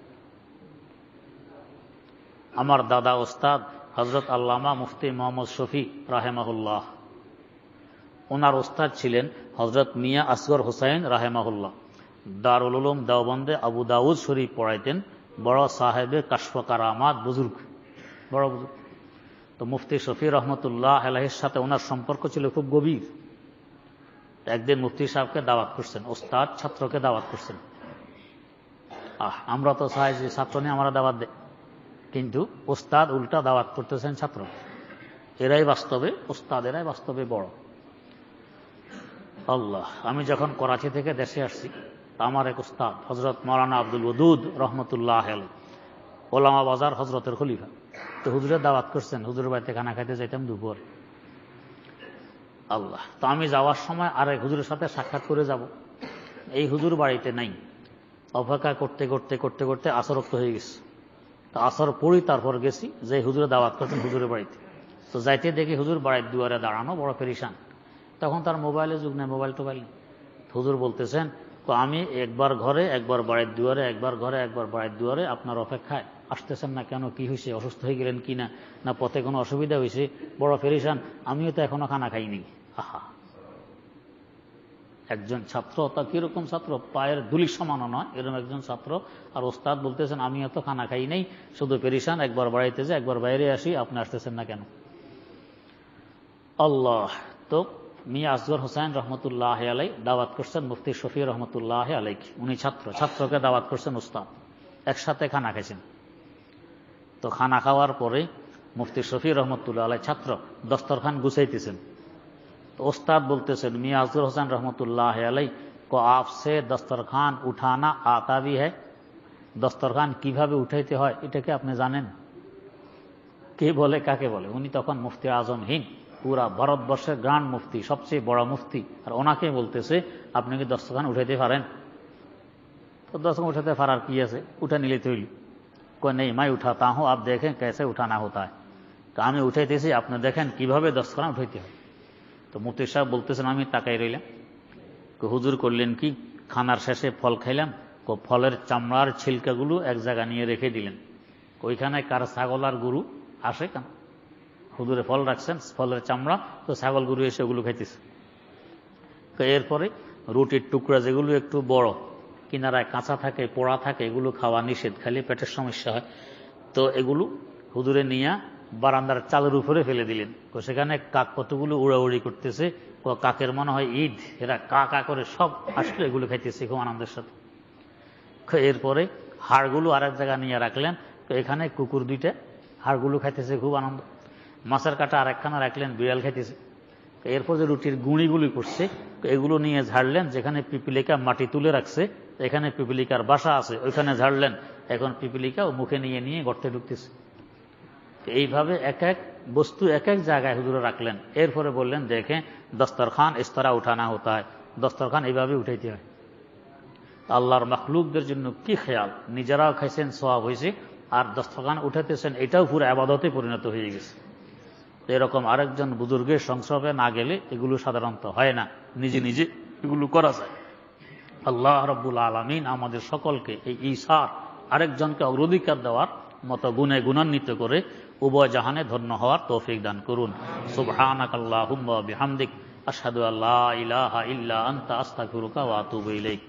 আমার দাদা ওস্তাদ হযরত আল্লামা মুফতি মোহাম্মদ শফি রাহেমাহুল্লাহ, ওনার ওস্তাদ ছিলেন হযরত মিয়া আসগর হোসাইন রাহেমাহুল্লাহ। দারুল উলুম দেওবন্দে আবু দাউদ শরীফ পড়াইতেন, বড় সাহেবে কাশফ কারামাত, বুজুর্গ, বড় বুজুর্গ। তো মুফতি শফি রহমতুল্লাহ আলাইহির সাথে ওনার সম্পর্ক ছিল খুব গভীর। একদিন মুফতি সাহেবকে দাওয়াত করছেন, ওস্তাদ ছাত্রকে দাওয়াত করছেন। আমরা তো চাই যে ছাত্র নিয়ে আমরা দাওয়াত দেয়, কিন্তু ওস্তাদ উল্টা দাওয়াত করতেছেন ছাত্র। এরাই বাস্তবে ওস্তাদ, এরাই বাস্তবে বড়। আল্লাহ, আমি যখন করাচি থেকে দেশে আসছি, আমার এক ওস্তাদ হযরত মাওলানা আব্দুল ওদুদ রহমতুল্লাহ আলাইহি, ওলামা বাজার হযরতের খলিফা, তো হুজুরের দাওয়াত করছেন, হুজুরের বাড়িতে খানা খাইতে যাইতাম দুপুর। আল্লাহ, তো আমি যাওয়ার সময় আরেক হুজুরের সাথে সাক্ষাৎ করে যাব, এই হুজুর বাড়িতে নাই। অপেক্ষা করতে করতে করতে করতে আসরক্ত হয়ে গেছে। তো আসর পড়ি তারপর গেছি, যে হুজুরে দাওয়াত করছেন হুজুরের বাড়িতে। তো যাইতে দেখি হুজুর বাড়ির দুয়ারে দাঁড়ানো, বড় পেরেশান। তখন তার মোবাইলের যুগ নেই, মোবাইল টোবাইল নেই। হুজুর বলতেছেন, তো আমি একবার ঘরে, একবার বাড়ির দুয়ারে, একবার ঘরে, একবার বাড়ির দুয়ারে, আপনার অপেক্ষায় আসতেছেন না কেন? কি হয়েছে? অসুস্থ হয়ে গেলেন কিনা, না পথে কোনো অসুবিধা হয়েছে? বড় পেরেশান, আমিও তো এখনো খানা খাইনি। আহা, একজন ছাত্র, তা কিরকম ছাত্র, পায়ের ধুলি সমানো নয়, এরকম একজন ছাত্র, আর ওস্তাদ বলতেছেন আমিও তো খানা খাই নাই, শুধু পেরেশান, একবার বাড়িতে যে একবার বাইরে আসি, আপনি আসতেছেন না কেন? আল্লাহ। তো মিয়া আসগর হোসেন রহমতুল্লাহ আলাই দাওয়াত করছেন মুফতি শফি রহমতুল্লাহ আলাইকে, উনি ছাত্র, ছাত্রকে দাওয়াত করছেন ওস্তাদ, একসাথে খানা খাইছেন। তো খানা খাওয়ার পরে মুফতি শফি রহমতুল্লাহ আলাই ছাত্র দস্তরখান গুছাইতেছেন। তো ওস্তাদ বলতেছেন মিয়া আসগর হোসেন রহমতুল্লাহ আলাই को आपसे दस्तरखान उठाना आता भी है, দস্তরখান কিভাবে উঠাইতে হয় এটাকে আপনি জানেন? কে বলে কাকে বলে? উনি তখন মুফতি আজম হিন্দ, পুরা ভারতবর্ষের গ্রান্ড মুফতি, সবচেয়ে বড় মুফতি, আর ওনাকে বলতেছে আপনি কি দস্তরখান উঠাইতে পারেন? তো দস্তরখান উঠাতে পারার কি আছে, উঠে নিলে তৈরি। কই নেই, मैं उठाता हूं, आप देखें कैसे उठाना होता है। তো আমি উঠাইতেছি, আপনি দেখেন কিভাবে দস্তরখান উঠাইতে হয়। তো মুফতি সাহেব বলতেছেন, আমি তাকাই রইলাম। হুজুর করলেন কি, খানার শেষে ফল খাইলাম, ফলের চামড়ার ছিলকাগুলো এক জায়গা নিয়ে রেখে দিলেন। ওইখানে কার ছাগল আর গরু আসে কেন? হুজুরে ফল রাখছেন, ফলের চামড়া, তো ছাগল গরু এসে ওগুলো খাইতেছে। তো এরপরে রুটির টুকরা যেগুলো একটু বড়, কিনারায় কাঁচা থাকে, পোড়া থাকে, এগুলো খাওয়া নিষেধ, খালি পেটের সমস্যা হয়। তো এগুলো হুজুরে নিয়ে বারান্দার চালের উপরে ফেলে দিলেন। সেখানে কাক কতগুলো উড়াউড়ি করতেছে, কাকের মনে হয় ঈদ, এরা কা কা করে সব আসলে এগুলো খাইতেছে খুব আনন্দের সাথে। এরপরে হাড়গুলো আরেক জায়গায় নিয়ে রাখলেন, তো এখানে কুকুর দুইটা হাড়গুলো খাইতেছে খুব আনন্দ। মাছের কাটা আরেকখানা রাখলেন, বিড়াল খাইতেছে। এরপর যে রুটির গুঁড়িগুলি করছে, এগুলো নিয়ে ঝাড়লেন, যেখানে পিপিলিকা মাটি তুলে রাখছে, এখানে পিপিলিকার বাসা আছে, ওইখানে ঝাড়লেন। এখন পিপিলিকা ও মুখে নিয়ে নিয়ে গর্তে ঢুকতেছে। এইভাবে এক এক বস্তু এক এক জায়গায় হুজুরে রাখলেন। এরপরে বললেন, দেখেন দস্তরখান ইস তরহ উঠানা হতা হয়, দস্তরখান এইভাবে উঠাইতে হয়। আল্লাহর মাখলুকদের জন্য কি খেয়াল, নিজেরাও খাইছেন, সওয়াব হয়েছে, আর দস্তরখান উঠাইতেছেন, এটাও পুরো ইবাদতে পরিণত হয়ে গেছে। এরকম আরেকজন বুজুর্গের সংস্রবে না গেলে এগুলো সাধারণত হয় না, নিজে নিজে এগুলো করা যায়। আল্লাহ রাব্বুল আলামিন আমাদের সকলকে এই ঈসার আরেকজনকে অগ্রাধিকার দেওয়ার মতো গুণে গুণান্বিত করে উভয় জাহানে ধন্য হওয়ার তৌফিক দান করুন। সুবহানাকাল্লাহুম্মা ওয়া বিহামদিক, আশহাদু আল্লা ইলাহা ইল্লা আনতা, আস্তাগফিরুকা ওয়া আতুবু ইলাইক।